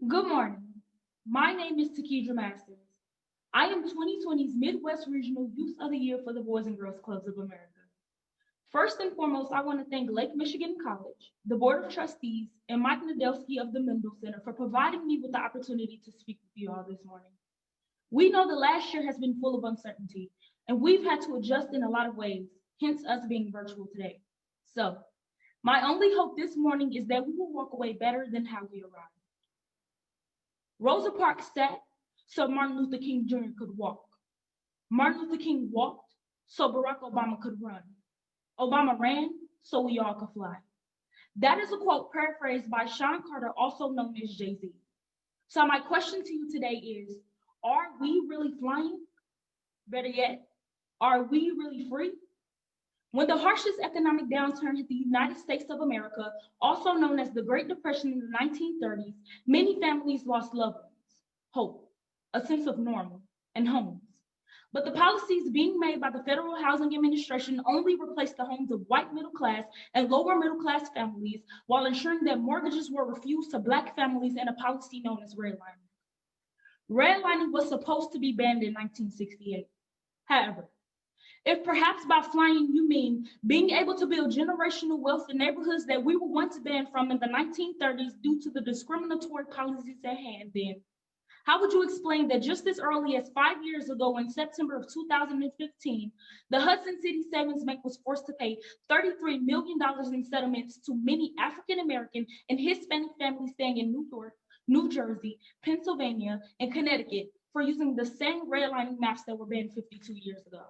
Good morning. My name is Tekeidra. I am 2020's Midwest Regional Youth of the Year for the Boys and Girls Clubs of America. First and foremost, I want to thank Lake Michigan College, the Board of Trustees, and Mike Nadelski of the Mendel Center for providing me with the opportunity to speak with you all this morning. We know the last year has been full of uncertainty, and we've had to adjust in a lot of ways, hence us being virtual today. So, my only hope this morning is that we will walk away better than how we arrived. Rosa Parks sat so Martin Luther King Jr. could walk. Martin Luther King walked so Barack Obama could run. Obama ran so we all could fly. That is a quote paraphrased by Sean Carter, also known as Jay-Z. So my question to you today is, are we really flying? Better yet, are we really free? When the harshest economic downturn hit the United States of America, also known as the Great Depression in the 1930s, many families lost loved ones, hope, a sense of normal, and homes. But the policies being made by the Federal Housing Administration only replaced the homes of white middle class and lower middle class families while ensuring that mortgages were refused to Black families in a policy known as redlining. Redlining was supposed to be banned in 1968. However, if perhaps by flying you mean being able to build generational wealth in neighborhoods that we were once banned from in the 1930s due to the discriminatory policies at hand, then how would you explain that just as early as 5 years ago in September of 2015, the Hudson City Savings Bank was forced to pay $33 million in settlements to many African American and Hispanic families staying in New York, New Jersey, Pennsylvania, and Connecticut for using the same redlining maps that were banned 52 years ago?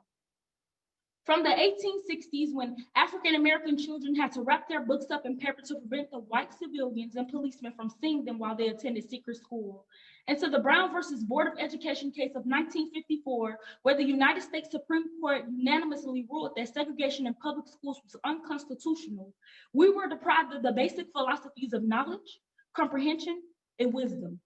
From the 1860s, when African American children had to wrap their books up in paper to prevent the white civilians and policemen from seeing them while they attended secret school, and to the Brown versus Board of Education case of 1954, where the United States Supreme Court unanimously ruled that segregation in public schools was unconstitutional, we were deprived of the basic philosophies of knowledge, comprehension, and wisdom.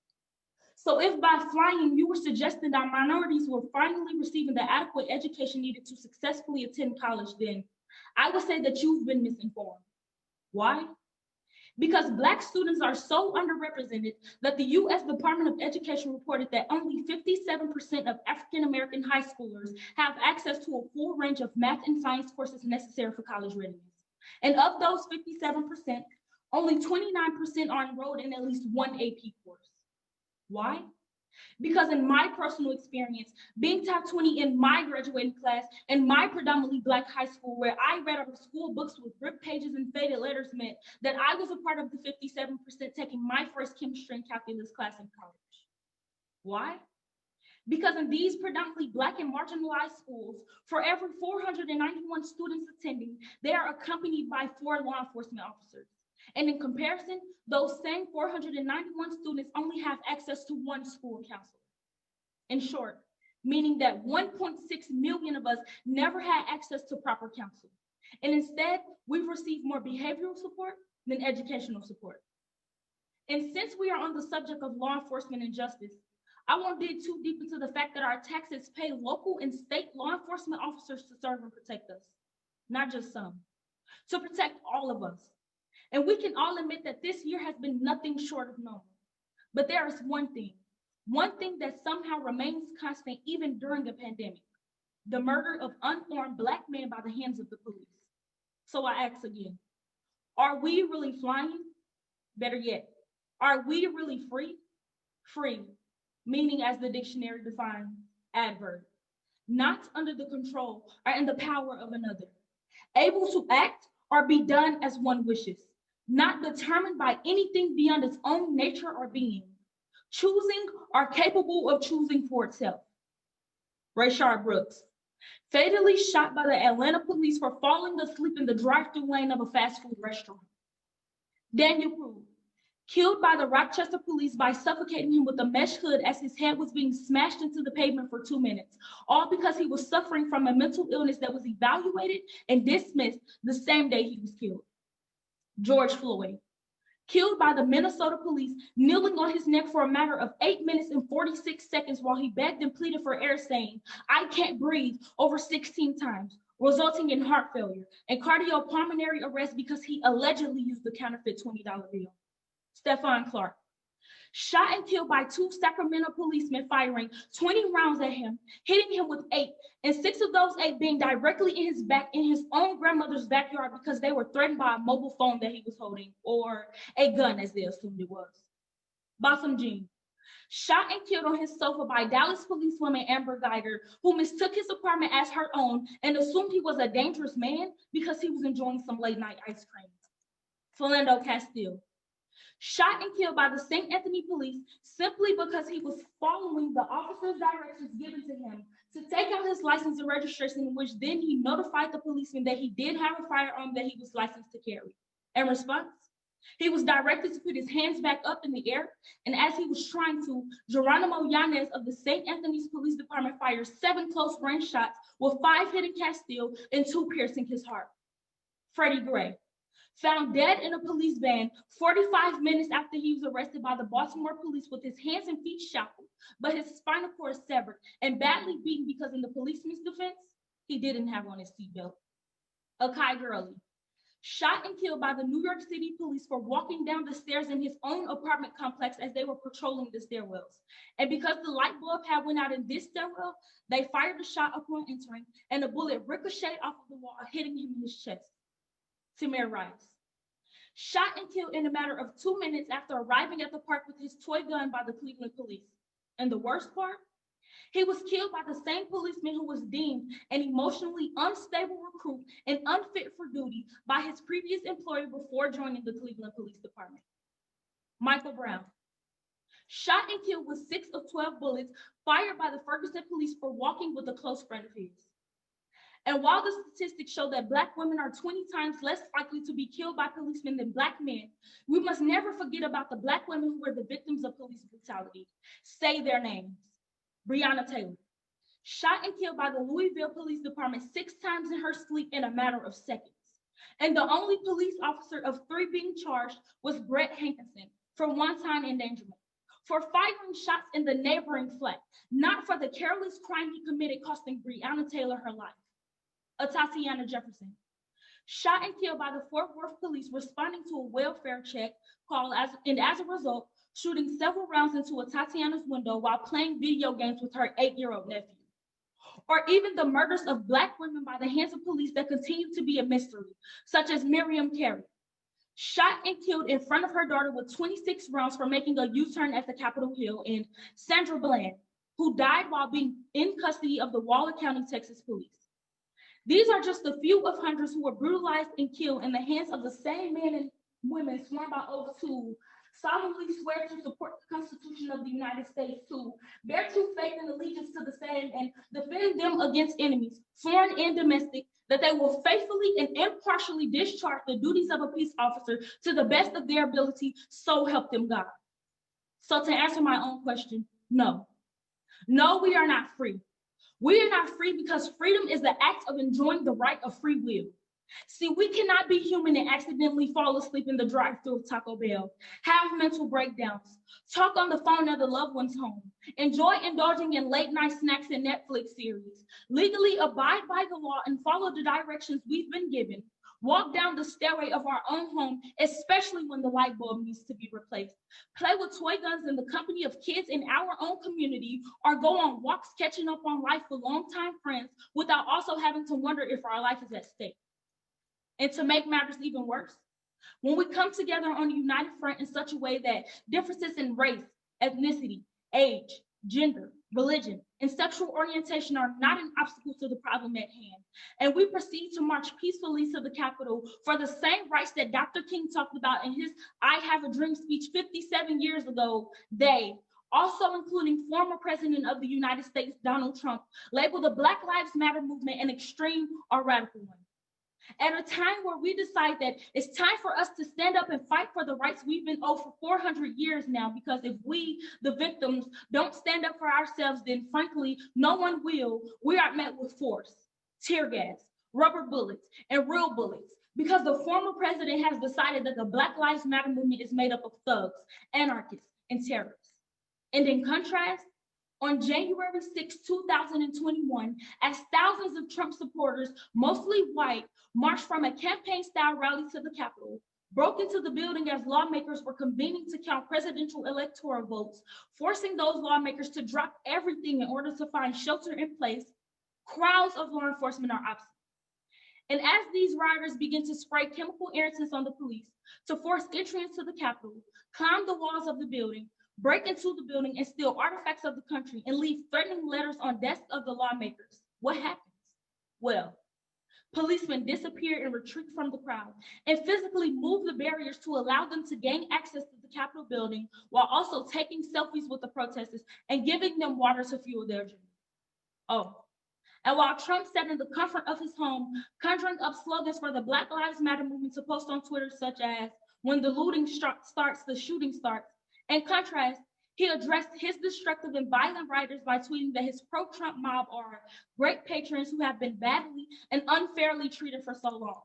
So if by flying you were suggesting that minorities were finally receiving the adequate education needed to successfully attend college, then I would say that you've been misinformed. Why? Because Black students are so underrepresented that the U.S. Department of Education reported that only 57% of African American high schoolers have access to a full range of math and science courses necessary for college readiness. And of those 57%, only 29% are enrolled in at least one AP course. Why? Because in my personal experience, being top 20 in my graduating class in my predominantly Black high school, where I read out of school books with ripped pages and faded letters, meant that I was a part of the 57% taking my first chemistry and calculus class in college. Why? Because in these predominantly Black and marginalized schools, for every 491 students attending, they are accompanied by 4 law enforcement officers. And in comparison, those same 491 students only have access to 1 school counselor. In short, meaning that 1.6 million of us never had access to proper counsel. And instead, we've received more behavioral support than educational support. And since we are on the subject of law enforcement and justice, I won't dig too deep into the fact that our taxes pay local and state law enforcement officers to serve and protect us, not just some, to protect all of us. And we can all admit that this year has been nothing short of normal. But there is one thing that somehow remains constant even during a pandemic: the murder of unarmed Black men by the hands of the police. So I ask again, are we really flying? Better yet, are we really free? Free, meaning as the dictionary defines, adverb, not under the control or in the power of another, able to act or be done as one wishes, not determined by anything beyond its own nature or being, choosing or capable of choosing for itself. Rayshard Brooks, fatally shot by the Atlanta police for falling asleep in the drive-thru lane of a fast food restaurant. Daniel Prue, killed by the Rochester police by suffocating him with a mesh hood as his head was being smashed into the pavement for 2 minutes, all because he was suffering from a mental illness that was evaluated and dismissed the same day he was killed. George Floyd, killed by the Minnesota police, kneeling on his neck for a matter of 8 minutes and 46 seconds while he begged and pleaded for air, saying, "I can't breathe," over 16 times, resulting in heart failure and cardiopulmonary arrest because he allegedly used the counterfeit $20 bill. Stephon Clark, shot and killed by 2 Sacramento policemen firing 20 rounds at him, hitting him with 8, and 6 of those 8 being directly in his back in his own grandmother's backyard because they were threatened by a mobile phone that he was holding, or a gun as they assumed it was. Bossum Jean, shot and killed on his sofa by Dallas policewoman Amber Geiger, who mistook his apartment as her own and assumed he was a dangerous man because he was enjoying some late night ice cream. Philando Kastl, shot and killed by the St. Anthony police simply because he was following the officer's directions given to him to take out his license and registration, in which then he notified the policeman that he did have a firearm that he was licensed to carry. In response, he was directed to put his hands back up in the air, and as he was trying to, Geronimo Yanez of the St. Anthony's Police Department fired 7 close-range shots, with 5 hitting Kastl and 2 piercing his heart. Freddie Gray, found dead in a police van 45 minutes after he was arrested by the Baltimore police with his hands and feet shackled, but his spinal cord severed and badly beaten because in the policeman's defense, he didn't have on his seatbelt. Akai Gurley, shot and killed by the New York City police for walking down the stairs in his own apartment complex as they were patrolling the stairwells. And because the light bulb had went out in this stairwell, they fired a shot upon entering, and a bullet ricocheted off of the wall, hitting him in his chest. Tamir Rice, shot and killed in a matter of 2 minutes after arriving at the park with his toy gun by the Cleveland police. And the worst part, he was killed by the same policeman who was deemed an emotionally unstable recruit and unfit for duty by his previous employer before joining the Cleveland Police Department. Michael Brown, shot and killed with 6 of 12 bullets fired by the Ferguson police for walking with a close friend of his. And while the statistics show that Black women are 20 times less likely to be killed by policemen than Black men, we must never forget about the Black women who were the victims of police brutality. Say their names. Breonna Taylor, shot and killed by the Louisville Police Department 6 times in her sleep in a matter of seconds. And the only police officer of 3 being charged was Brett Hankinson for one-time endangerment, for firing shots in the neighboring flat, not for the careless crime he committed costing Breonna Taylor her life. Tatiana Jefferson, shot and killed by the Fort Worth police responding to a welfare check call, and as a result, shooting several rounds into Tatiana's window while playing video games with her 8-year-old nephew. Or even the murders of Black women by the hands of police that continue to be a mystery, such as Miriam Carey, shot and killed in front of her daughter with 26 rounds for making a U-turn at the Capitol Hill, and Sandra Bland, who died while being in custody of the Waller County, Texas police. These are just a few of hundreds who were brutalized and killed in the hands of the same men and women sworn by oath to solemnly swear to support the Constitution of the United States, to bear true faith and allegiance to the same, and defend them against enemies, foreign and domestic, that they will faithfully and impartially discharge the duties of a peace officer to the best of their ability, so help them God. So to answer my own question, no. No, we are not free. We are not free because freedom is the act of enjoying the right of free will. See, we cannot be human and accidentally fall asleep in the drive-thru of Taco Bell, have mental breakdowns, talk on the phone at a loved one's home, enjoy indulging in late-night snacks and Netflix series, legally abide by the law and follow the directions we've been given, walk down the stairway of our own home, especially when the light bulb needs to be replaced, play with toy guns in the company of kids in our own community, or go on walks catching up on life with longtime friends without also having to wonder if our life is at stake. And to make matters even worse, when we come together on a united front in such a way that differences in race, ethnicity, age, gender, religion, and sexual orientation are not an obstacle to the problem at hand, and we proceed to march peacefully to the Capitol for the same rights that Dr. King talked about in his I Have a Dream speech 57 years ago, they, also including former President of the United States, Donald Trump, label the Black Lives Matter movement an extreme or radical one. At a time where we decide that it's time for us to stand up and fight for the rights we've been owed for 400 years now, because if we, the victims, don't stand up for ourselves, then frankly, no one will, we are met with force, tear gas, rubber bullets, and real bullets, because the former president has decided that the Black Lives Matter movement is made up of thugs, anarchists, and terrorists. And in contrast, on January 6, 2021, as thousands of Trump supporters, mostly white, marched from a campaign-style rally to the Capitol, broke into the building as lawmakers were convening to count presidential electoral votes, forcing those lawmakers to drop everything in order to find shelter in place. Crowds of law enforcement are obstinate. And as these rioters begin to spray chemical irritants on the police to force entry into the Capitol, climb the walls of the building, break into the building and steal artifacts of the country and leave threatening letters on desks of the lawmakers, what happens? Well, policemen disappear and retreat from the crowd and physically move the barriers to allow them to gain access to the Capitol building while also taking selfies with the protesters and giving them water to fuel their journey. Oh, and while Trump sat in the comfort of his home, conjuring up slogans for the Black Lives Matter movement to post on Twitter, such as, "When the looting starts, the shooting starts." In contrast, he addressed his destructive and violent rioters by tweeting that his pro-Trump mob are great patrons who have been badly and unfairly treated for so long.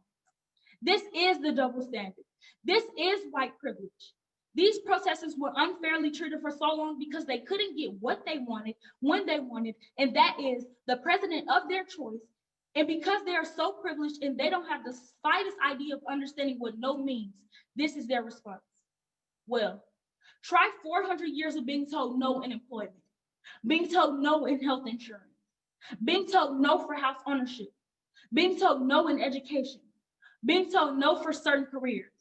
This is the double standard. This is white privilege. These protesters were unfairly treated for so long because they couldn't get what they wanted when they wanted, and that is the president of their choice. And because they are so privileged and they don't have the slightest idea of understanding what no means, this is their response. Well, try 400 years of being told no in employment, being told no in health insurance, being told no for house ownership, being told no in education, being told no for certain careers,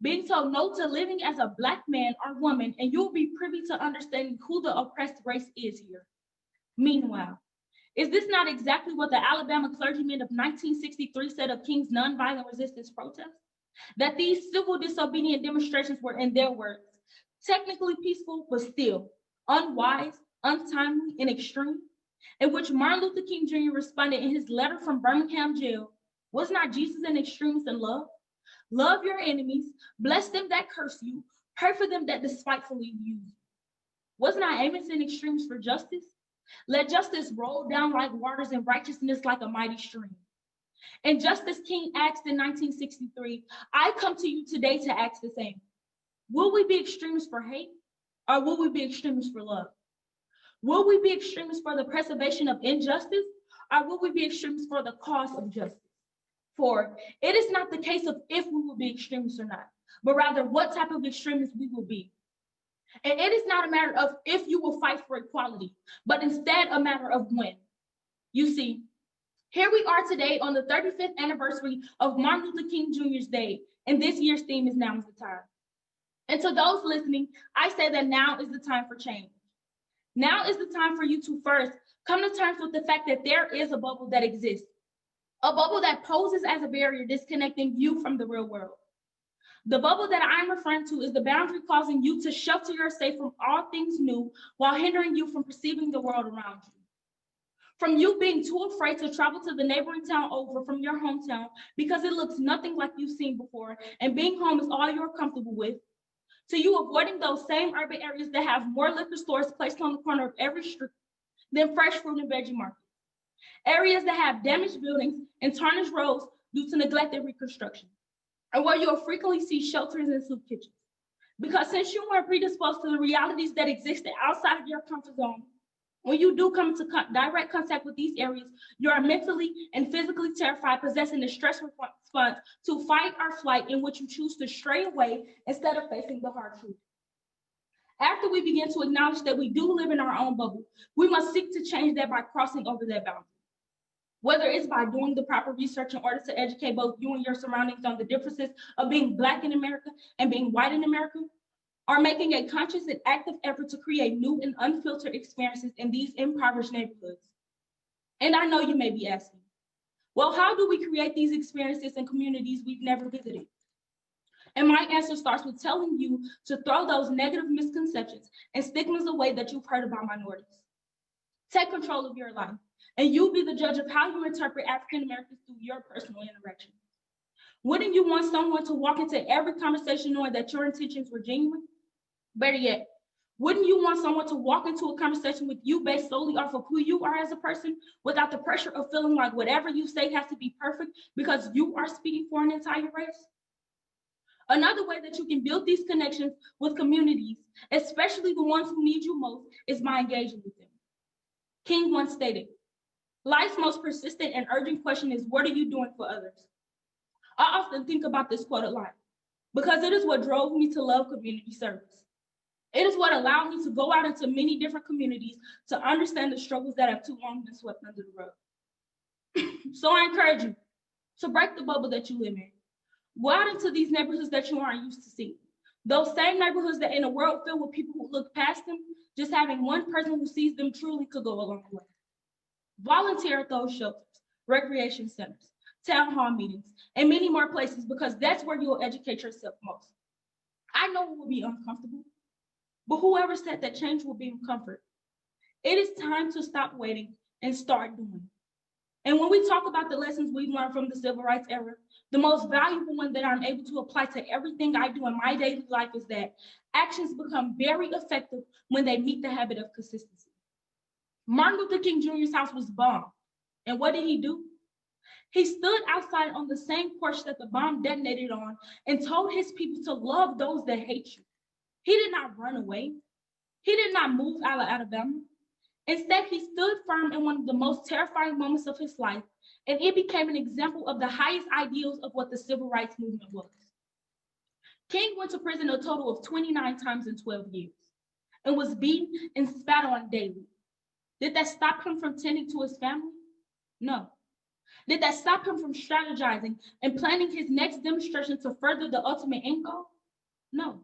being told no to living as a Black man or woman, and you'll be privy to understanding who the oppressed race is here. Meanwhile, is this not exactly what the Alabama clergymen of 1963 said of King's nonviolent resistance protests? That these civil disobedient demonstrations were, in their words, technically peaceful, but still unwise, untimely, and extreme, in which Martin Luther King Jr. responded in his letter from Birmingham jail, "Was not Jesus an extremist in love? Love your enemies, bless them that curse you, pray for them that despitefully use you." Was not Amos an extremist for justice? Let justice roll down like waters and righteousness like a mighty stream. And just as King asked in 1963, I come to you today to ask the same. Will we be extremists for hate, or will we be extremists for love? Will we be extremists for the preservation of injustice, or will we be extremists for the cause of justice? For it is not the case of if we will be extremists or not, but rather what type of extremists we will be. And it is not a matter of if you will fight for equality, but instead a matter of when. You see, here we are today on the 35th anniversary of Martin Luther King Jr.'s Day, and this year's theme is Now is the Time. And to those listening, I say that now is the time for change. Now is the time for you to first come to terms with the fact that there is a bubble that exists, a bubble that poses as a barrier disconnecting you from the real world. The bubble that I'm referring to is the boundary causing you to shelter yourself from all things new while hindering you from perceiving the world around you. From you being too afraid to travel to the neighboring town over from your hometown because it looks nothing like you've seen before and being home is all you're comfortable with, to you avoiding those same urban areas that have more liquor stores placed on the corner of every street than fresh fruit and veggie markets. Areas that have damaged buildings and tarnished roads due to neglected reconstruction, and where you'll frequently see shelters and soup kitchens. Because since you weren't predisposed to the realities that existed outside of your comfort zone, when you do come into direct contact with these areas, you are mentally and physically terrified, possessing the stress response to fight or flight, in which you choose to stray away instead of facing the hard truth. After we begin to acknowledge that we do live in our own bubble, we must seek to change that by crossing over that boundary. Whether it's by doing the proper research in order to educate both you and your surroundings on the differences of being Black in America and being white in America, or making a conscious and active effort to create new and unfiltered experiences in these impoverished neighborhoods. And I know you may be asking, well, how do we create these experiences in communities we've never visited? And my answer starts with telling you to throw those negative misconceptions and stigmas away that you've heard about minorities. Take control of your life, and you be the judge of how you interpret African Americans through your personal interactions. Wouldn't you want someone to walk into every conversation knowing that your intentions were genuine? Better yet, wouldn't you want someone to walk into a conversation with you based solely off of who you are as a person, without the pressure of feeling like whatever you say has to be perfect because you are speaking for an entire race? Another way that you can build these connections with communities, especially the ones who need you most, is by engaging with them. King once stated, life's most persistent and urgent question is, what are you doing for others? I often think about this quote a lot. because it is what drove me to love community service. It is what allowed me to go out into many different communities to understand the struggles that have too long been swept under the rug. So I encourage you to break the bubble that you live in. Go out into these neighborhoods that you aren't used to seeing. Those same neighborhoods that in a world filled with people who look past them, just having one person who sees them truly could go a long way. Volunteer at those shelters, recreation centers, town hall meetings, and many more places, because that's where you'll educate yourself most. I know it will be uncomfortable, but whoever said that change will be in comfort, it is time to stop waiting and start doing. And when we talk about the lessons we've learned from the civil rights era, the most valuable one that I'm able to apply to everything I do in my daily life is that actions become very effective when they meet the habit of consistency. Martin Luther King Jr.'s house was bombed. And what did he do? He stood outside on the same porch that the bomb detonated on and told his people to love those that hate you. He did not run away. He did not move out of Alabama. Instead, he stood firm in one of the most terrifying moments of his life, and it became an example of the highest ideals of what the civil rights movement was. King went to prison a total of 29 times in 12 years and was beaten and spat on daily. Did that stop him from tending to his family? No. Did that stop him from strategizing and planning his next demonstration to further the ultimate end goal? No.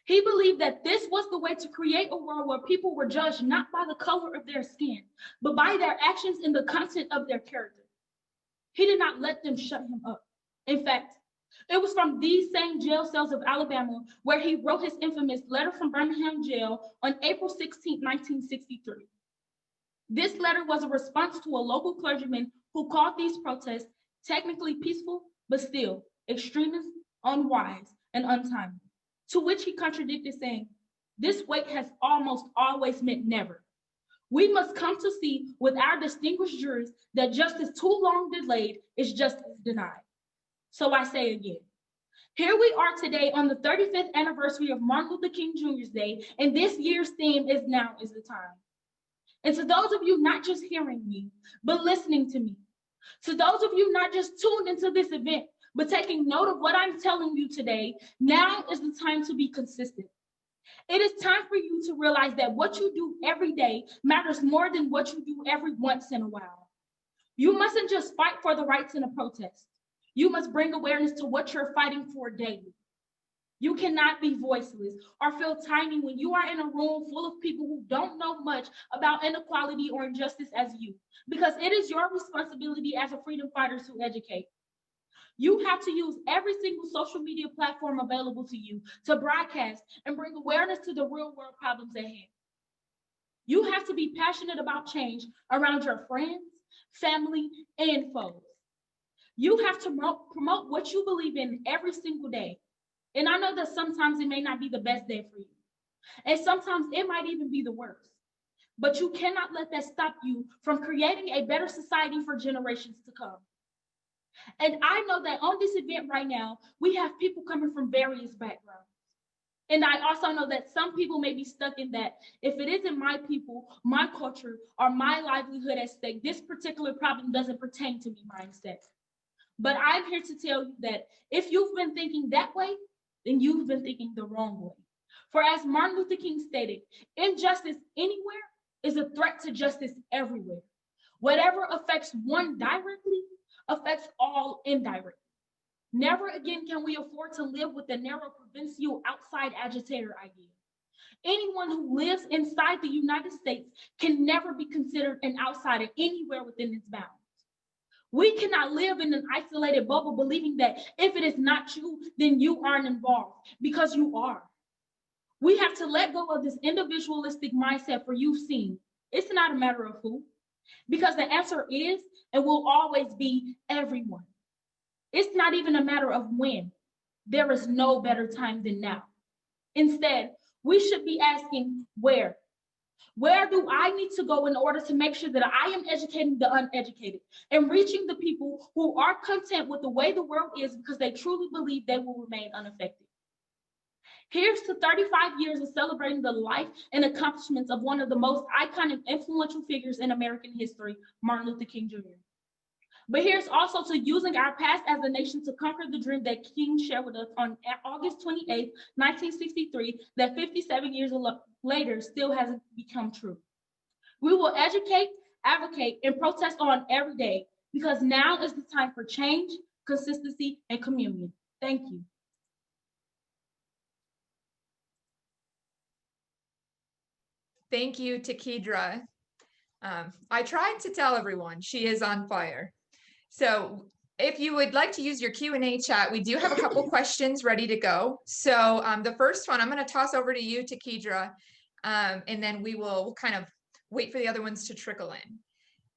He believed that this was the way to create a world where people were judged not by the color of their skin, but by their actions and the content of their character. He did not let them shut him up. In fact, it was from these same jail cells of Alabama where he wrote his infamous letter from Birmingham jail on April 16, 1963. This letter was a response to a local clergyman who called these protests technically peaceful, but still extremist, unwise, and untimely. To which he contradicted, saying, "This wait has almost always meant never. We must come to see with our distinguished jurors that justice too long delayed is justice denied." So I say again, here we are today on the 35th anniversary of Martin Luther King Jr.'s Day, and this year's theme is "Now is the Time." And to those of you not just hearing me, but listening to me, to those of you not just tuned into this event, but taking note of what I'm telling you today, now is the time to be consistent. It is time for you to realize that what you do every day matters more than what you do every once in a while. You mustn't just fight for the rights in a protest. You must bring awareness to what you're fighting for daily. You cannot be voiceless or feel tiny when you are in a room full of people who don't know much about inequality or injustice as you, because it is your responsibility as a freedom fighter to educate. You have to use every single social media platform available to you to broadcast and bring awareness to the real world problems at hand. You have to be passionate about change around your friends, family, and foes. You have to promote what you believe in every single day. And I know that sometimes it may not be the best day for you. And sometimes it might even be the worst. But you cannot let that stop you from creating a better society for generations to come. And I know that on this event right now, we have people coming from various backgrounds. And I also know that some people may be stuck in that if it isn't my people, my culture, or my livelihood at stake, this particular problem doesn't pertain to me mindset. But I'm here to tell you that if you've been thinking that way, then you've been thinking the wrong way. For as Martin Luther King stated, injustice anywhere is a threat to justice everywhere. Whatever affects one directly affects all indirectly. Never again can we afford to live with the narrow provincial outside agitator idea. Anyone who lives inside the United States can never be considered an outsider anywhere within its bounds. We cannot live in an isolated bubble believing that if it is not you, then you aren't involved, because you are. We have to let go of this individualistic mindset for you've seen. It's not a matter of who, because the answer is and will always be everyone. It's not even a matter of when. There is no better time than now. Instead, we should be asking where. Where do I need to go in order to make sure that I am educating the uneducated and reaching the people who are content with the way the world is because they truly believe they will remain unaffected? Here's to 35 years of celebrating the life and accomplishments of one of the most iconic, influential figures in American history, Martin Luther King Jr. But here's also to using our past as a nation to conquer the dream that King shared with us on August 28th, 1963, that 57 years later still hasn't become true. We will educate, advocate, and protest on every day because now is the time for change, consistency, and communion. Thank you. Thank you, Tekeidra. I tried to tell everyone she is on fire. So if you would like to use your Q&A chat, we do have a couple questions ready to go. So the first one, I'm going to toss over to you, Tekeidra, and then we'll kind of wait for the other ones to trickle in.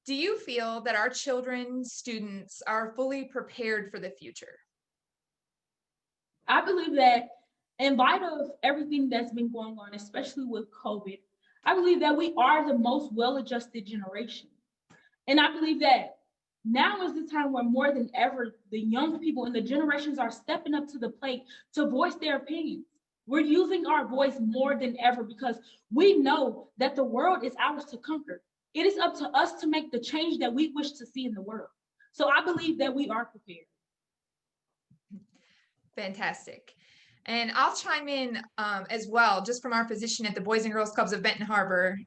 Do you feel that our children, students are fully prepared for the future? I believe that in light of everything that's been going on, especially with COVID, I believe that we are the most well-adjusted generation. And I believe that now is the time where more than ever, the young people and the generations are stepping up to the plate to voice their opinions. We're using our voice more than ever because we know that the world is ours to conquer. It is up to us to make the change that we wish to see in the world. So I believe that we are prepared. Fantastic. And I'll chime in as well, just from our position at the Boys and Girls Clubs of Benton Harbor.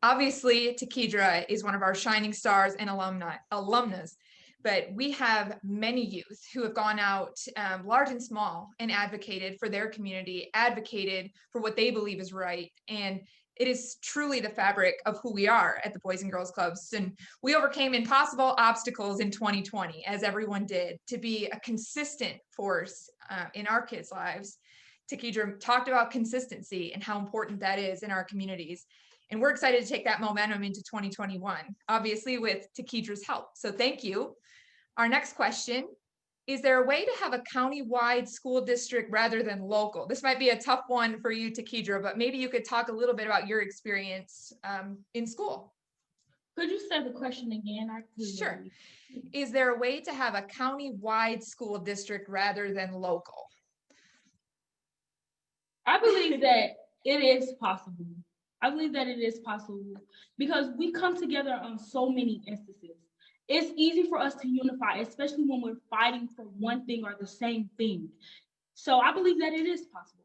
Obviously, Tekeidra is one of our shining stars and alumnus, but we have many youth who have gone out, large and small, and advocated for their community, advocated for what they believe is right. And it is truly the fabric of who we are at the Boys and Girls Clubs. And we overcame impossible obstacles in 2020, as everyone did, to be a consistent force in our kids' lives. Tekeidra talked about consistency and how important that is in our communities. And we're excited to take that momentum into 2021, obviously with Tekeidra's help. So thank you. Our next question: is there a way to have a county-wide school district rather than local? This might be a tough one for you, Tekeidra, but maybe you could talk a little bit about your experience in school. Could you say the question again? Sure. Is there a way to have a county-wide school district rather than local? I believe that it is possible. I believe that it is possible because we come together on so many instances. It's easy for us to unify, especially when we're fighting for one thing or the same thing. So I believe that it is possible.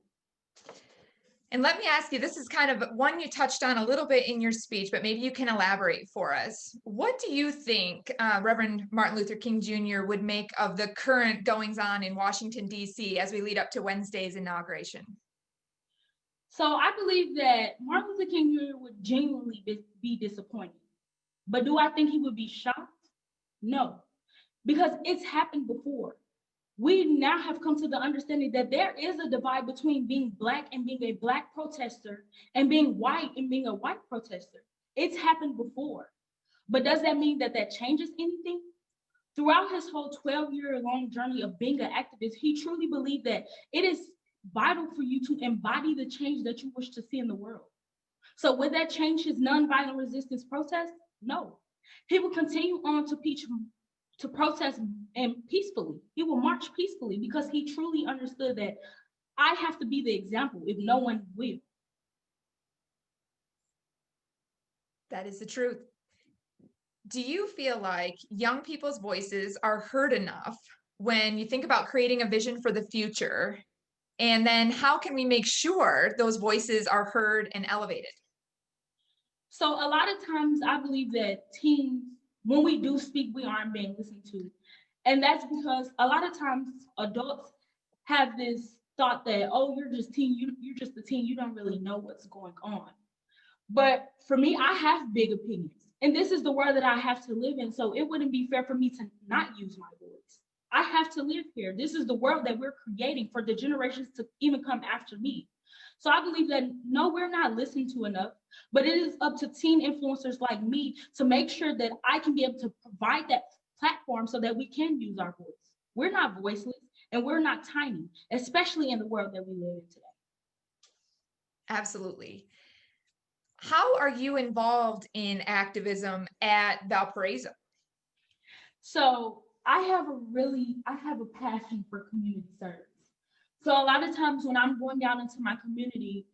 And let me ask you, this is kind of one you touched on a little bit in your speech, but maybe you can elaborate for us. What do you think Reverend Martin Luther King Jr. would make of the current goings on in Washington, D.C. as we lead up to Wednesday's inauguration? So I believe that Martin Luther King Jr. would genuinely be disappointed. But do I think he would be shocked? No, because it's happened before. We now have come to the understanding that there is a divide between being Black and being a Black protester and being white and being a white protester. It's happened before. But does that mean that that changes anything? Throughout his whole 12-year-long journey of being an activist, he truly believed that it is vital for you to embody the change that you wish to see in the world. So would that change his nonviolent resistance protest? No. He will continue on to protest and peacefully. He will march peacefully because he truly understood that I have to be the example if no one will. That is the truth. Do you feel like young people's voices are heard enough when you think about creating a vision for the future? And then how can we make sure those voices are heard and elevated? So a lot of times I believe that teens, when we do speak, we aren't being listened to. And that's because a lot of times adults have this thought that, oh, you're just you're just a teen, you don't really know what's going on. But for me, I have big opinions. And this is the world that I have to live in. So it wouldn't be fair for me to not use my voice. I have to live here. This is the world that we're creating for the generations to even come after me. So I believe that no, we're not listened to enough, but it is up to teen influencers like me to make sure that I can be able to provide that platform so that we can use our voice. We're not voiceless and we're not tiny, especially in the world that we live in today. Absolutely. How are you involved in activism at Valparaiso? So I have a passion for community service. So a lot of times when I'm going down into my community,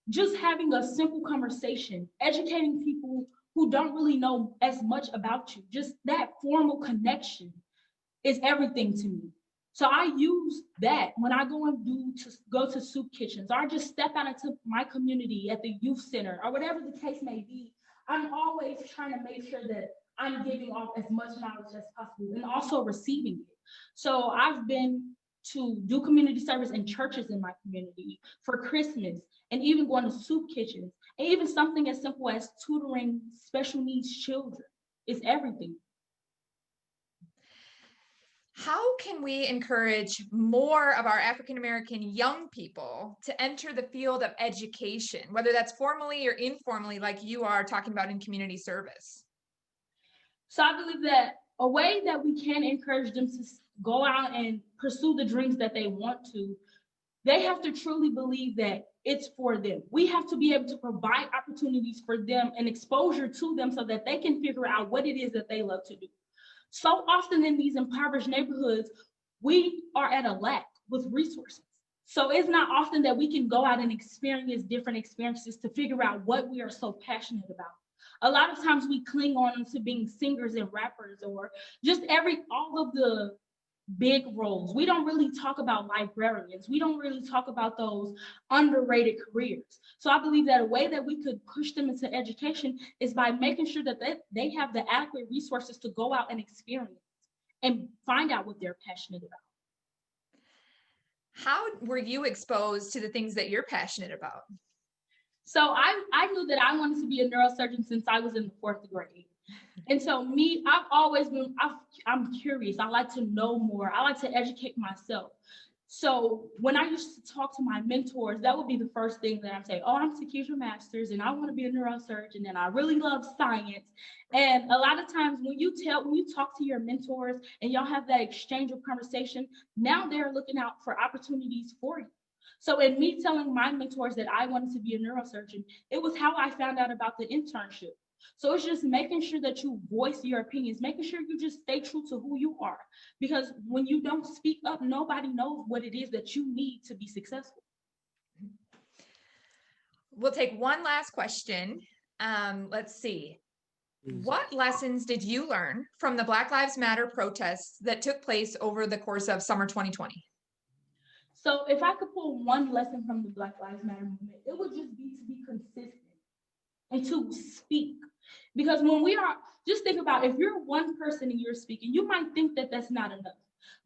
just having a simple conversation, educating people who don't really know as much about you. Just that formal connection is everything to me. So I use that when I go to soup kitchens, or I just step out into my community at the youth center, or whatever the case may be. I'm always trying to make sure that I'm giving off as much knowledge as possible and also receiving it. So I've been to do community service in churches in my community for Christmas, and even going to soup kitchens, and even something as simple as tutoring special needs children is everything. How can we encourage more of our African American young people to enter the field of education, whether that's formally or informally, like you are talking about in community service? So I believe that a way that we can encourage them to go out and pursue the dreams that they want to, they have to truly believe that it's for them. We have to be able to provide opportunities for them and exposure to them so that they can figure out what it is that they love to do. So often in these impoverished neighborhoods, we are at a lack with resources. So it's not often that we can go out and experience different experiences to figure out what we are so passionate about. A lot of times we cling on to being singers and rappers, or just all of the big roles. We don't really talk about librarians. We don't really talk about those underrated careers. So I believe that a way that we could push them into education is by making sure that they have the adequate resources to go out and experience and find out what they're passionate about. How were you exposed to the things that you're passionate about? So I knew that I wanted to be a neurosurgeon since I was in the 4th grade. And so I've always been, I'm curious. I like to know more. I like to educate myself. So when I used to talk to my mentors, that would be the first thing that I'd say, oh, I'm Tekeidra Masters and I want to be a neurosurgeon and I really love science. And a lot of times when you talk to your mentors and y'all have that exchange of conversation, now they're looking out for opportunities for you. So in me telling my mentors that I wanted to be a neurosurgeon, it was how I found out about the internship. So it's just making sure that you voice your opinions, making sure you just stay true to who you are. Because when you don't speak up, nobody knows what it is that you need to be successful. We'll take one last question. Let's see. What lessons did you learn from the Black Lives Matter protests that took place over the course of summer 2020? So if I could pull one lesson from the Black Lives Matter movement, it would just be to be consistent and to speak. Because when just think about, if you're one person and you're speaking, you might think that that's not enough.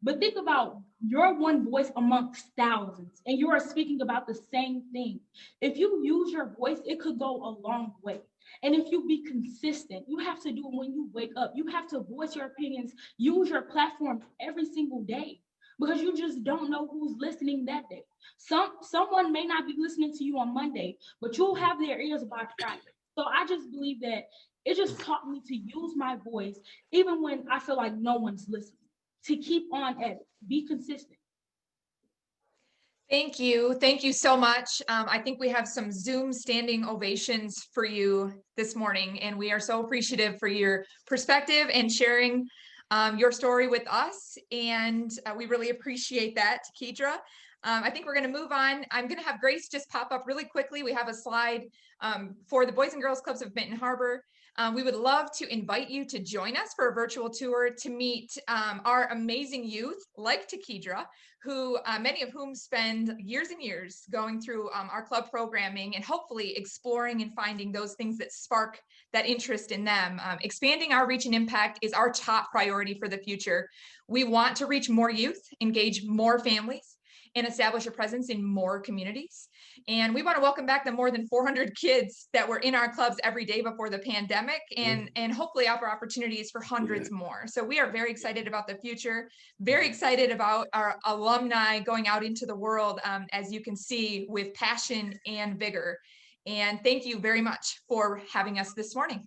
But think about your one voice amongst thousands, and you are speaking about the same thing. If you use your voice, it could go a long way. And if you be consistent, you have to do it when you wake up. You have to voice your opinions, use your platform every single day, because you just don't know who's listening that day. Someone may not be listening to you on Monday, but you'll have their ears by Friday. So I just believe that it just taught me to use my voice, even when I feel like no one's listening, to keep on at it, be consistent. Thank you. Thank you so much. I think we have some Zoom standing ovations for you this morning, and we are so appreciative for your perspective and sharing your story with us. And we really appreciate that, Tekeidra. I think we're going to move on. I'm going to have Grace just pop up really quickly. We have a slide for the Boys and Girls Clubs of Benton Harbor. We would love to invite you to join us for a virtual tour to meet our amazing youth like Tekeidra, who many of whom spend years and years going through our club programming and hopefully exploring and finding those things that spark that interest in them. Expanding our reach and impact is our top priority for the future. We want to reach more youth, engage more families, and establish a presence in more communities. And we want to welcome back the more than 400 kids that were in our clubs every day before the pandemic, and hopefully offer opportunities for hundreds more. So we are very excited about the future, very excited about our alumni going out into the world, as you can see, with passion and vigor. And thank you very much for having us this morning.